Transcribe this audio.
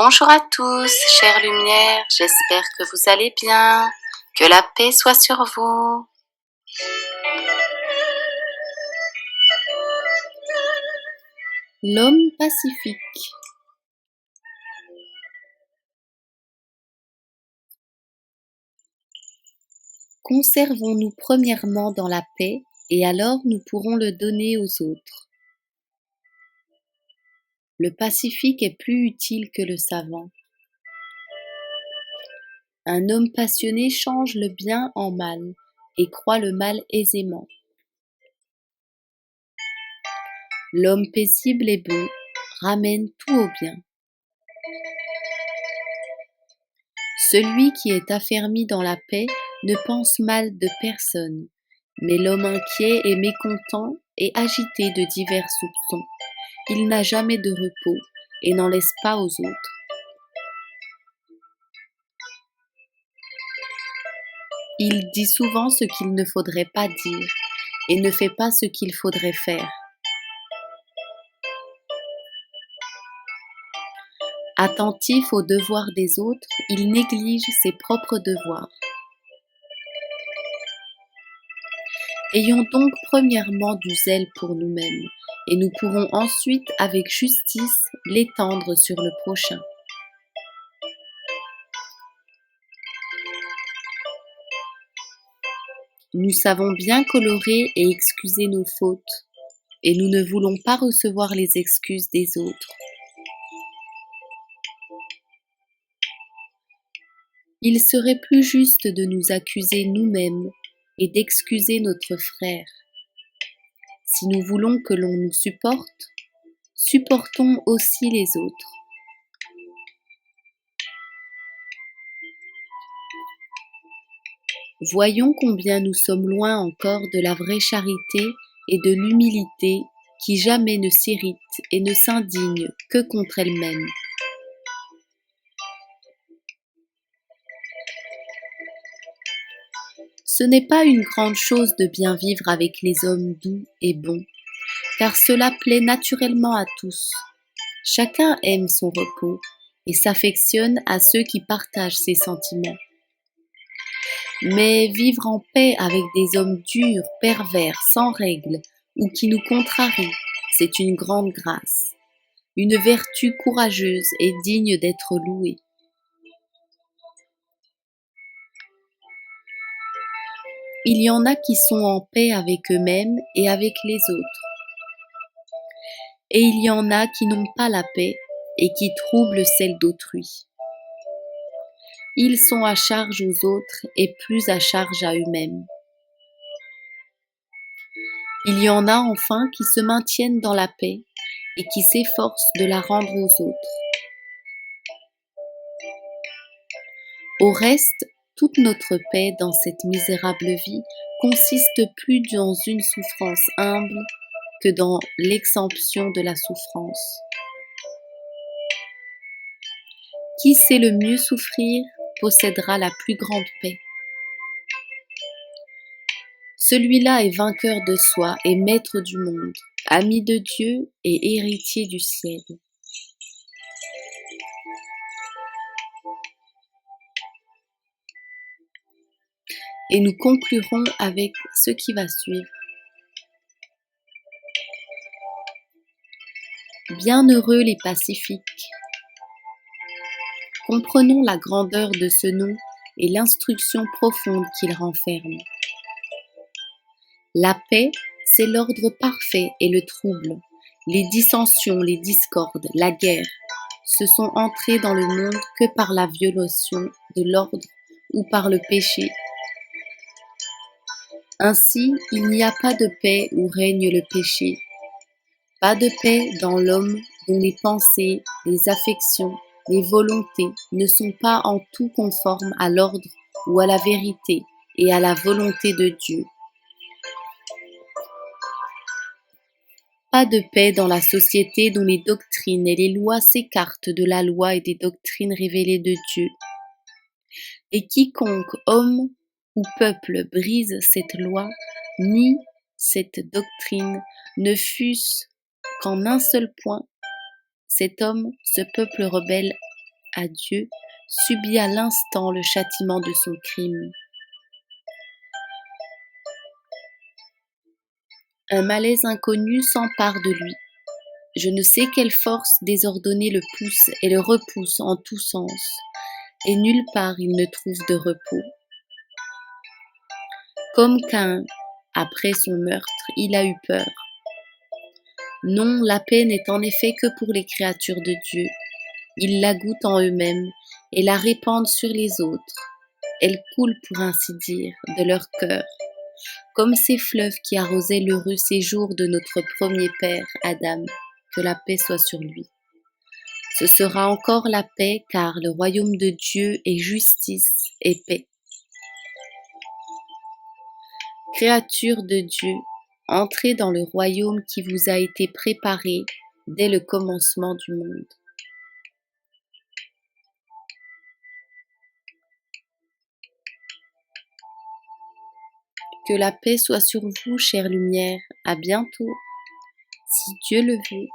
Bonjour à tous, chères lumières, j'espère que vous allez bien, que la paix soit sur vous. L'homme pacifique. Conservons-nous premièrement dans la paix, et alors nous pourrons le donner aux autres. Le pacifique est plus utile que le savant. Un homme passionné change le bien en mal et croit le mal aisément. L'homme paisible et bon ramène tout au bien. Celui qui est affermi dans la paix ne pense mal de personne, mais l'homme inquiet et mécontent est agité de divers soupçons. Il n'a jamais de repos et n'en laisse pas aux autres. Il dit souvent ce qu'il ne faudrait pas dire et ne fait pas ce qu'il faudrait faire. Attentif aux devoirs des autres, il néglige ses propres devoirs. Ayons donc premièrement du zèle pour nous-mêmes, et nous pourrons ensuite avec justice l'étendre sur le prochain. Nous savons bien colorer et excuser nos fautes, et nous ne voulons pas recevoir les excuses des autres. Il serait plus juste de nous accuser nous-mêmes et d'excuser notre frère. Si nous voulons que l'on nous supporte, supportons aussi les autres. Voyons combien nous sommes loin encore de la vraie charité et de l'humilité qui jamais ne s'irrite et ne s'indigne que contre elle-même. Ce n'est pas une grande chose de bien vivre avec les hommes doux et bons, car cela plaît naturellement à tous. Chacun aime son repos et s'affectionne à ceux qui partagent ses sentiments. Mais vivre en paix avec des hommes durs, pervers, sans règles, ou qui nous contrarient, c'est une grande grâce, une vertu courageuse et digne d'être louée. Il y en a qui sont en paix avec eux-mêmes et avec les autres. Et il y en a qui n'ont pas la paix et qui troublent celle d'autrui. Ils sont à charge aux autres et plus à charge à eux-mêmes. Il y en a enfin qui se maintiennent dans la paix et qui s'efforcent de la rendre aux autres. Au reste, toute notre paix dans cette misérable vie consiste plus dans une souffrance humble que dans l'exemption de la souffrance. Qui sait le mieux souffrir possédera la plus grande paix. Celui-là est vainqueur de soi et maître du monde, ami de Dieu et héritier du ciel. Et nous conclurons avec ce qui va suivre. Bienheureux les pacifiques. Comprenons la grandeur de ce nom et l'instruction profonde qu'il renferme. La paix, c'est l'ordre parfait et le trouble. Les dissensions, les discordes, la guerre, se sont entrés dans le monde que par la violation de l'ordre ou par le péché. Ainsi, il n'y a pas de paix où règne le péché, pas de paix dans l'homme dont les pensées, les affections, les volontés ne sont pas en tout conformes à l'ordre ou à la vérité et à la volonté de Dieu. Pas de paix dans la société dont les doctrines et les lois s'écartent de la loi et des doctrines révélées de Dieu. Et quiconque, homme ou peuple, brise cette loi, nie cette doctrine, ne fût-ce qu'en un seul point, cet homme, ce peuple rebelle, à Dieu, subit à l'instant le châtiment de son crime. Un malaise inconnu s'empare de lui. Je ne sais quelle force désordonnée le pousse et le repousse en tous sens, et nulle part il ne trouve de repos. Comme Caïn, après son meurtre, il a eu peur. Non, la paix n'est en effet que pour les créatures de Dieu. Ils la goûtent en eux-mêmes et la répandent sur les autres. Elle coule, pour ainsi dire, de leur cœur, comme ces fleuves qui arrosaient l'heureux séjour de notre premier père, Adam, que la paix soit sur lui. Ce sera encore la paix, car le royaume de Dieu est justice et paix. Créatures de Dieu, entrez dans le royaume qui vous a été préparé dès le commencement du monde. Que la paix soit sur vous, chère lumière. À bientôt, si Dieu le veut.